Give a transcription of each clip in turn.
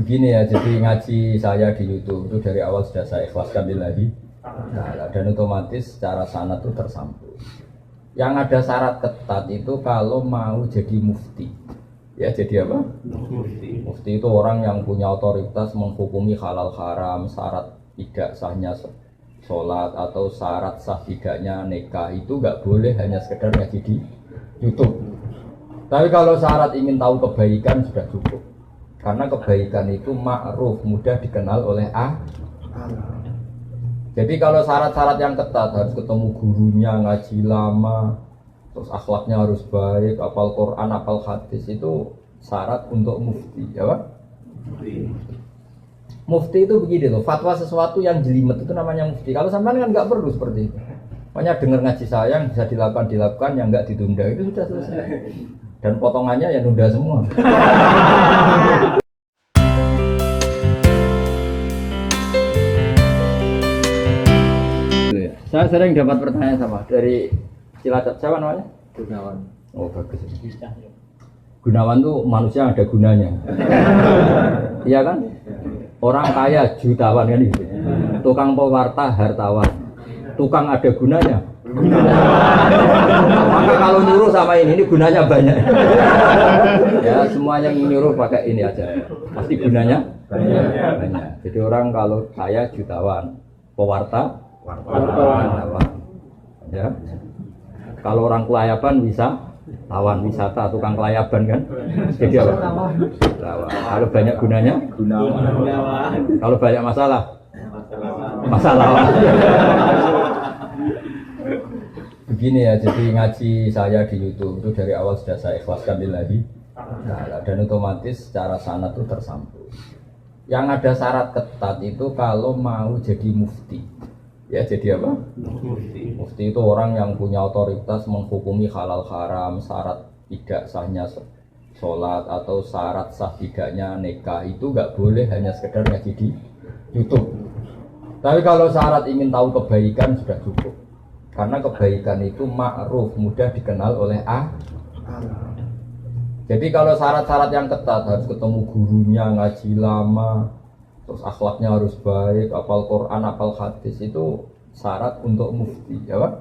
Begini ya, jadi ngaji saya di YouTube itu dari awal sudah saya ikhlaskan lillahi ta'ala, dan otomatis secara sanad itu tersambung. Yang ada syarat ketat itu kalau mau jadi mufti. Ya jadi apa? Mufti. Mufti itu orang yang punya otoritas menghukumi halal haram, syarat tidak sahnya sholat atau syarat sah tidaknya nikah itu nggak boleh hanya sekedar ngaji di YouTube. Tapi kalau syarat ingin tahu kebaikan sudah cukup. Karena kebaikan itu ma'ruf, mudah dikenal oleh Jadi kalau syarat-syarat yang ketat harus ketemu gurunya, ngaji lama, terus akhlaknya harus baik, hafal Quran, hafal hadis, itu syarat untuk mufti, ya Pak? Mufti itu begini loh, fatwa sesuatu yang jelimet itu namanya mufti. Kalau sampean kan nggak perlu seperti itu. Makanya dengar ngaji saya yang bisa dilakukan, yang nggak ditunda itu sudah selesai. Dan potongannya ya nunda semua. Saya sering dapat pertanyaan sama dari Cilacap, siapa namanya? Gunawan. Oh bagus. Gunawan tuh manusia yang ada gunanya. Iya kan? Orang kaya jutawan kan gitu. Tukang pewarta hartawan. Tukang ada gunanya. Maka kalau nyuruh sama ini gunanya banyak. Ya semuanya nyuruh pakai ini aja. Pasti gunanya banyak. Jadi orang kalau kaya jutawan, pewarta wartawan. Ya. Kalau orang kelayaban bisa tawan wisata, tukang kelayaban kan. Jadi apa? Tawan. Kalau banyak gunanya gunawan. Kalau banyak masalah begini ya, jadi ngaji saya di YouTube itu dari awal sudah saya ikhlaskan lillahi ta'ala, dan otomatis secara sanad itu tersambung. Yang ada syarat ketat itu kalau mau jadi mufti. Ya jadi apa? Mufti itu orang yang punya otoritas menghukumi halal haram, syarat tidak sahnya sholat atau syarat sah tidaknya nikah itu nggak boleh hanya sekedar ngaji di YouTube. Tapi kalau syarat ingin tahu kebaikan sudah cukup. Karena kebaikan itu ma'ruf, mudah dikenal oleh Jadi kalau syarat-syarat yang ketat harus ketemu gurunya, ngaji lama, terus akhlaknya harus baik, hafal Quran, hafal hadis, itu syarat untuk mufti, ya Pak?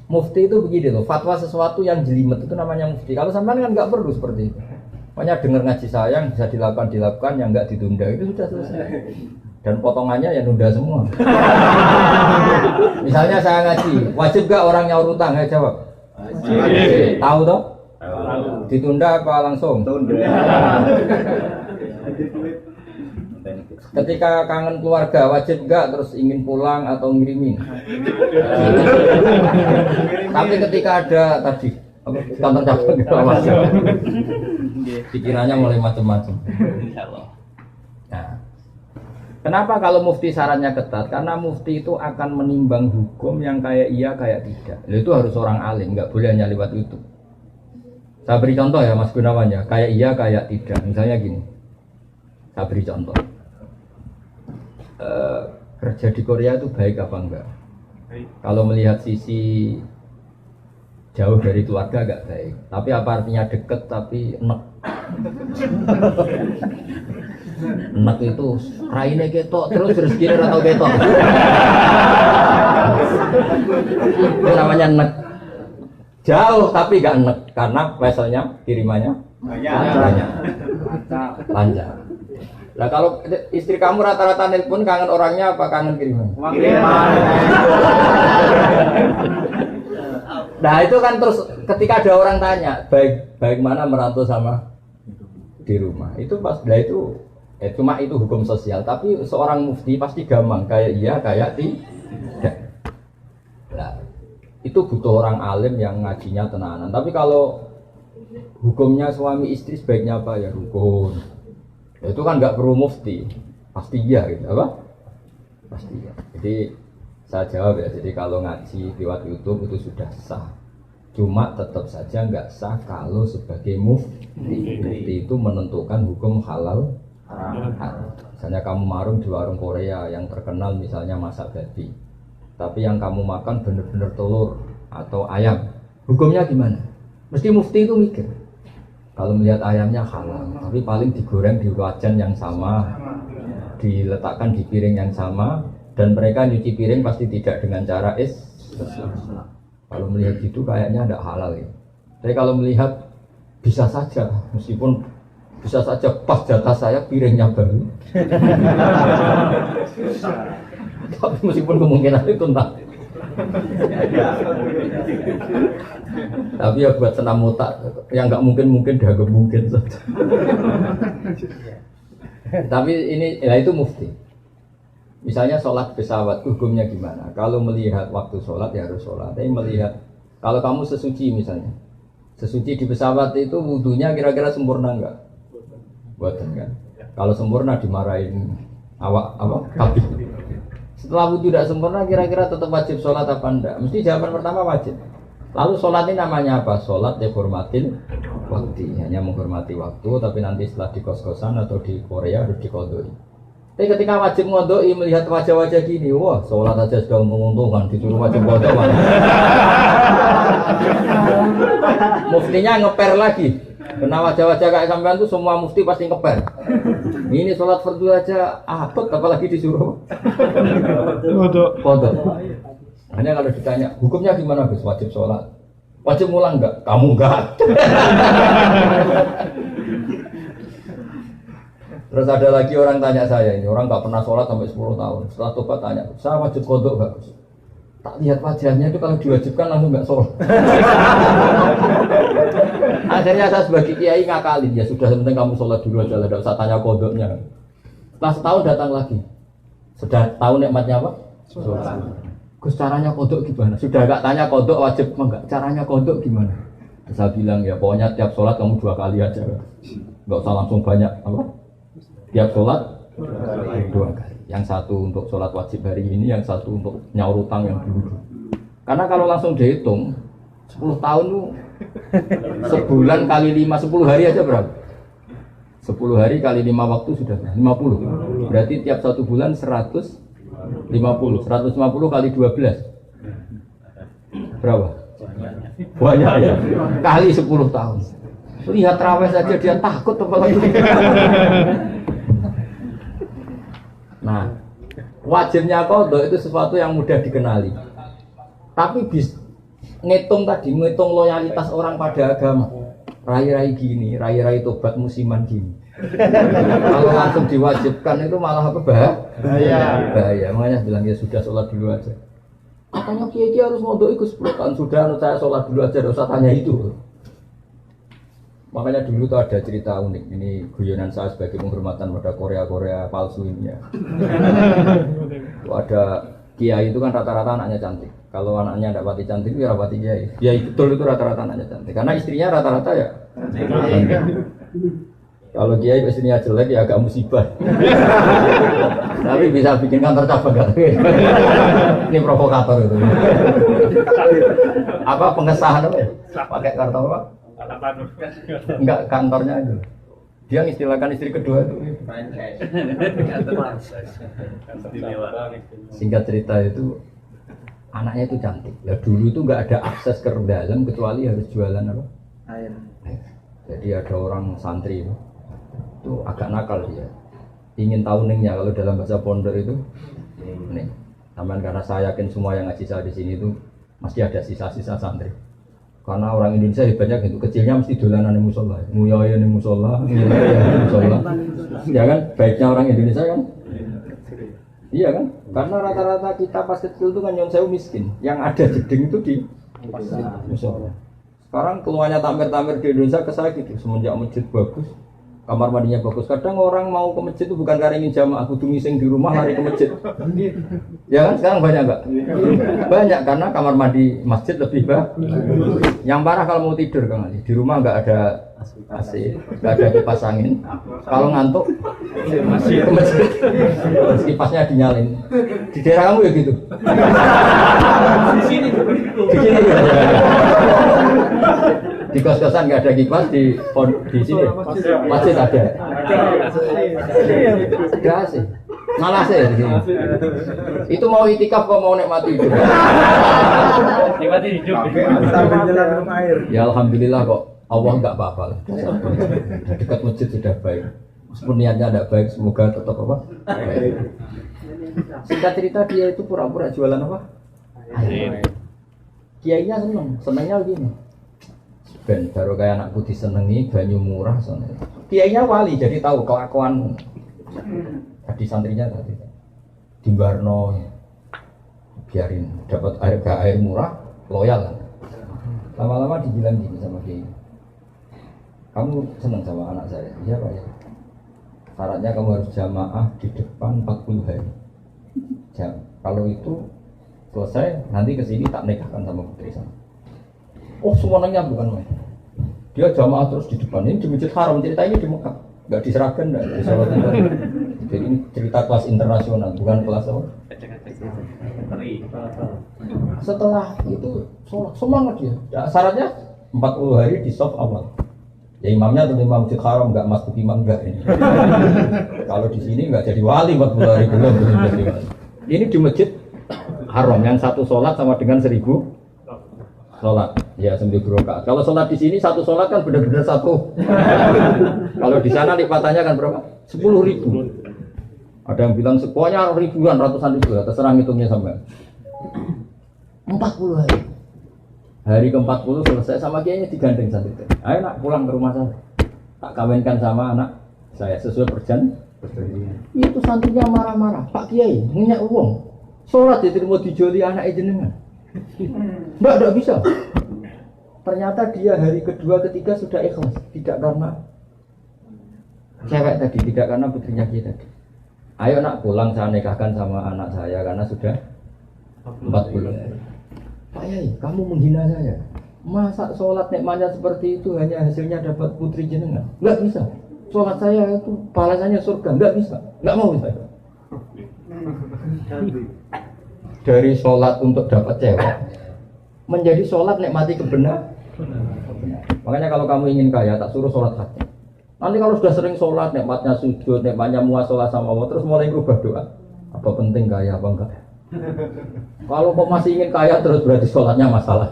Mufti itu begini loh, fatwa sesuatu yang jelimet itu namanya mufti. Kalau sampean kan nggak perlu seperti itu. Makanya dengar ngaji saya yang bisa dilakukan, yang nggak ditunda itu sudah selesai. Dan potongannya ya nunda semua. Misalnya saya ngaji, wajib gak orang nyaur utang? Ya jawab. Wajib. Tahu toh? Ditunda apa langsung? Tunda. Ketika kangen keluarga wajib gak terus ingin pulang atau ngirimin? Tapi ketika ada tadi kantor cabang pikirannya mulai macam-macam. Nah, kenapa kalau mufti syaratnya ketat? Karena mufti itu akan menimbang hukum yang kayak iya kayak tidak. Itu harus orang alim, nggak boleh hanya lewat YouTube. Saya beri contoh ya Mas Gunawan ya, kayak iya kayak tidak. Misalnya gini, saya beri contoh. Kerja di Korea itu baik apa enggak? Kalau melihat sisi jauh dari keluarga agak baik. Tapi apa artinya deket tapi enek? Enek itu raine ketok terus rezekine ora tau ketok. Itu namanya enek. Jauh tapi gak enek karena weselnya kirimannya banyak. Lancar. Nah kalau istri kamu rata-rata nelpon kangen orangnya apa kangen kiriman? Kiriman. Nah itu kan terus ketika ada orang tanya baik mana merantau sama di rumah itu pas itu cuma itu hukum sosial, tapi seorang mufti pasti gampang kayak iya kayak tidak. Nah itu butuh orang alim yang ngajinya tenanan. Tapi kalau hukumnya suami istri sebaiknya apa ya rukun, itu kan nggak perlu mufti, pasti iya gitu apa? Pasti iya. Jadi saya jawab ya, jadi kalau ngaji lewat YouTube itu sudah sah. Cuma tetap saja nggak sah kalau sebagai mufti. Mufti itu menentukan hukum halal haram. Misalnya kamu marung di warung Korea yang terkenal misalnya masak babi, tapi yang kamu makan benar-benar telur atau ayam, hukumnya gimana? Mesti mufti itu mikir. Kalau melihat ayamnya halal, tapi paling digoreng di wajan yang sama, diletakkan di piring yang sama, dan mereka nyuci piring pasti tidak dengan cara Kalau melihat gitu kayaknya tidak halal ya. Tapi kalau melihat bisa saja, meskipun bisa saja pas jatah saya piringnya baru. Tapi meskipun kemungkinan itu entah. Tapi ya buat senam otak yang nggak mungkin dianggap mungkin saja. Tapi ini ya itu mufti. Misalnya sholat pesawat hukumnya gimana? Kalau melihat waktu sholat ya harus sholat. Tapi melihat kalau kamu sesuci misalnya, sesuci di pesawat itu wudunya kira-kira sempurna enggak? Buatan kan? Kalau sempurna dimarahin awak kabin. Setelah wudhu tidak sempurna kira-kira tetap wajib sholat apa enggak? Mesti jawaban pertama wajib. Lalu sholat ini namanya apa? Sholat dihormatin waktu, hanya menghormati waktu, tapi nanti setelah di kos-kosan atau di Korea harus dikodoi. Tapi ketika wajib ngodoi melihat wajah-wajah gini, wah sholat aja sudah menguntungkan, disuruh wajib kodoi. Muftinya ngeper lagi. Karena wajah-wajah kayak sampean itu semua mufti pasti ngeper. Ini sholat fardu aja abot, apalagi disuruh kodok. Hanya kalau ditanya hukumnya gimana Gus? Wajib sholat, wajib ngulang enggak? Kamu enggak. Terus ada lagi orang tanya saya, ini orang nggak pernah sholat sampai 10 tahun. Setelah tobat tanya, saya wajib kodok enggak Gus? Tak lihat wajahnya itu kalau diwajibkan langsung nggak sholat. Akhirnya saya sebagai kiai ngakalin, ya sudah penting kamu sholat dulu aja, tidak usah tanya kodoknya. Setelah setahun datang lagi, sudah tahu nikmatnya apa? Sholat. Gus caranya kodok gimana? Sudah nggak tanya kodok wajib enggak? Caranya kodok gimana? Saya bilang ya pokoknya tiap sholat kamu 2 kali aja, nggak usah langsung banyak apa? Tiap sholat 2 kali. Yang satu untuk sholat wajib hari ini, yang satu untuk nyaur utang yang dulu. Karena kalau langsung dihitung 10 tahun tuh sebulan kali 5, 10 hari aja berapa? 10 hari kali 5 waktu sudah 50. Berarti tiap 1 bulan 150. 150 kali 12 berapa? Banyak ya. Kali 10 tahun. Lihat raweh saja dia takut apalagi. Nah, wajibnya qadha itu sesuatu yang mudah dikenali. Tapi ngitung loyalitas orang pada agama. Rai-rai gini, rai-rai tobat musiman gini. Kalau langsung diwajibkan itu malah apa bahaya. Makanya bilang ya sudah sholat dulu aja. Katanya kiai harus ngodok ikut 10 tahun sudah, saya sholat dulu aja, tidak usah tanya itu. Makanya dulu tuh ada cerita unik. Ini guyonan saya sebagai penghormatan pada Korea palsu ini ya. Ada kiai itu kan rata-rata anaknya cantik. Kalau anaknya tidak pati cantik itu ya rapati kiai. Kiai betul itu rata-rata anaknya cantik. Karena istrinya rata-rata ya kalau kiai istrinya jelek ya agak musibah. Tapi bisa bikin kantor cabang gak? Ini provokator itu. Apa pengesahan apa? Pakai kartu apa? Enggak, kantornya aja. Dia istilahkan istri kedua itu. Singkat cerita itu anaknya itu cantik. Ya dulu itu enggak ada akses ke dalam kecuali harus jualan apa? Air. Jadi ada orang santri itu agak nakal dia. Ingin tahu ningnya kalau dalam bahasa pondok itu ning. Taman karena saya yakin semua yang ngaji saya di sini itu masih ada sisa-sisa santri. Karena orang Indonesia hebatnya gitu, kecilnya mesti dolanan di musola, nguyaya di musola, ya kan? Baiknya orang Indonesia kan? Iya kan? Karena rata-rata kita pas kecil itu kan nyon sewu miskin, yang ada jeding itu di musola. Sekarang keluarnya tamer-tamer di Indonesia ke saya gitu, semenjak masjid bagus, kamar mandinya bagus. Kadang orang mau ke masjid itu bukan karena ingin jamaah, kudu ngising di rumah lari ke masjid. Ya kan sekarang banyak enggak? Banyak karena kamar mandi masjid lebih bagus. Yang parah kalau mau tidur Kang Ali, di rumah enggak ada AC, enggak ada kipas angin. Kalau ngantuk ke masjid. Kipasnya dinyalin. Di daerah kamu ya gitu. Di sini. Di kos-kosan nggak ada kipas, di sini masjid ada. Ada sih, malah sih di sini. Itu mau itikaf kok mau nikmati hidup? Nikmati hidup. Ya alhamdulillah kok Allah enggak apa-apa lah. Dekat masjid sudah baik. Meskipun niatnya tidak baik, semoga tetap apa? Baik. Singkat cerita dia itu pura-pura jualan apa? Air. Kiainya senengnya begini. Ben baru kayak anakku disenengi, banyu murah soalnya. Kiainya wali, jadi tahu kelakuan. Tadi santrinya tadi di Barno, biarin dapat air murah, loyal. Lama-lama dibilang gini sama kiai. Kamu senang sama anak saya? Iya Pak ya. Syaratnya kamu harus jamaah di depan 40 hari. Kalau itu selesai, nanti kesini tak nikahkan sama putri saya. Oh semuanya bukan main. Dia jamaah terus di depan. Ini di Masjid Haram, ceritanya di Mekah. Nggak di Seragen, nggak di Solo. Jadi ini cerita kelas internasional, bukan kelas apa? Setelah itu semangat dia. Ya, syaratnya 40 hari di soft awal. Ya imamnya tentu imam Masjid Haram, nggak masuk imam nggak ini. Kalau di sini nggak jadi wali 40 hari belum jadi wali. Ini di Masjid Haram yang satu sholat sama dengan 1000 sholat. Ya 1000 rakaat. Kalau sholat di sini satu sholat kan benar-benar satu. Kalau di sana lipatannya kan berapa? 10.000. Ada yang bilang pokoknya ribuan, ratusan ribu, terserah ngitungnya sampai 40 hari. Hari ke-40 selesai sama kiainya digandeng santri. Ayo nak pulang ke rumah saya. Tak kawinkan sama anak saya sesuai perjanjian. Itu santrinya marah-marah. Pak Kiai, nginyak uang. Sholat diterima dijoli anak jenengan. Enggak bisa. Ternyata dia hari kedua ketiga sudah ikhlas, tidak karena cewek tadi, tidak karena putrinya kita tadi. Ayo nak pulang saya nikahkan sama anak saya karena sudah 40. Pak Yai, kamu menghina saya. Masa sholat nikmatnya seperti itu hanya hasilnya dapat putri jenengan? Enggak bisa. Sholat saya itu balasannya surga, enggak bisa. Enggak mau saya. Dari sholat untuk dapat cewek menjadi sholat nikmati kebenaran. Makanya kalau kamu ingin kaya tak suruh sholat hati. Nanti kalau sudah sering sholat nikmatnya sujud, nikmatnya muasalah sama Allah terus mulai berubah doa. Apa penting kaya apa enggak? Kalau kok masih ingin kaya terus berarti sholatnya masalah.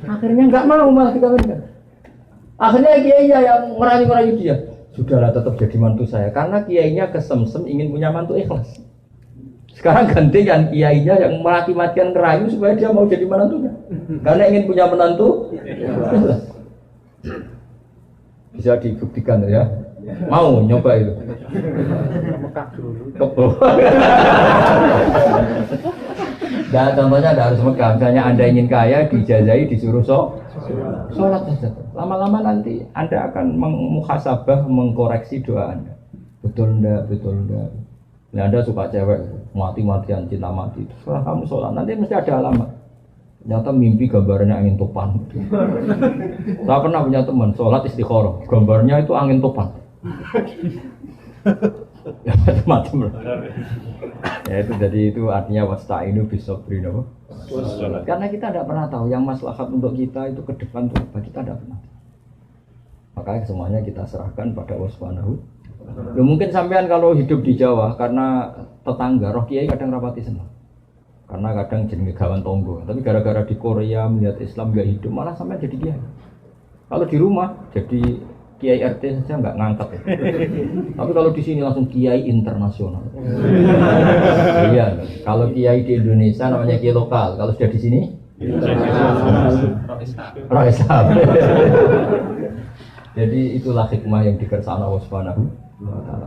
Akhirnya enggak mau malah dikawinkan. Akhirnya kiainya yang merayu-merayu dia. Sudahlah tetap jadi mantu saya karena kiainya kesemsem ingin punya mantu ikhlas. Sekarang gantikan kiainya yang mati-matian ngerayu supaya dia mau jadi menantunya. Karena ingin punya menantu ikhlas. Bisa dibuktikan ya. Mau nyoba itu. Kebo. Dan contohnya ada harus Mekah. Misalnya Anda ingin kaya, dijazahi, disuruh sholat saja. Lama-lama nanti Anda akan muhasabah, mengkoreksi doa Anda. Betul enggak, betul enggak. Nah, Anda suka cewek, mati-matian cinta mati. Setelah kamu sholat, nanti mesti ada alamat. Ternyata mimpi gambarnya angin topan. Saya pernah punya teman sholat istikharah, gambarnya itu angin topan. Ya macam-macam. Ya itu jadi itu artinya wasta'inu bisabri apa? Karena kita tidak pernah tahu yang maslahat untuk kita itu ke depan itu apa, kita tidak pernah. Makanya semuanya kita serahkan pada Allah Subhanahu. Ya, mungkin sampean kalau hidup di Jawa karena tetangga roh kiai kadang rapati senang. Karena kadang jadi gawan tonggo, tapi gara-gara di Korea melihat Islam gak hidup malah sampai jadi kiai. Kalau di rumah jadi kiai RT saja nggak ngangkat ya. Tapi kalau di sini langsung kiai internasional. Iya, kalau kiai di Indonesia namanya kiai lokal, kalau sudah di sini roh Islam. Jadi itulah hikmah yang dikersakakan Allah Subhanahu.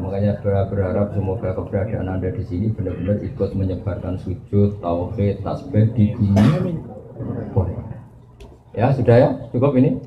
Makanya berharap semoga keberadaan Anda di sini benar-benar ikut menyebarkan sujud, tauhid, tasbih di dunia. Ya sudah ya, cukup ini.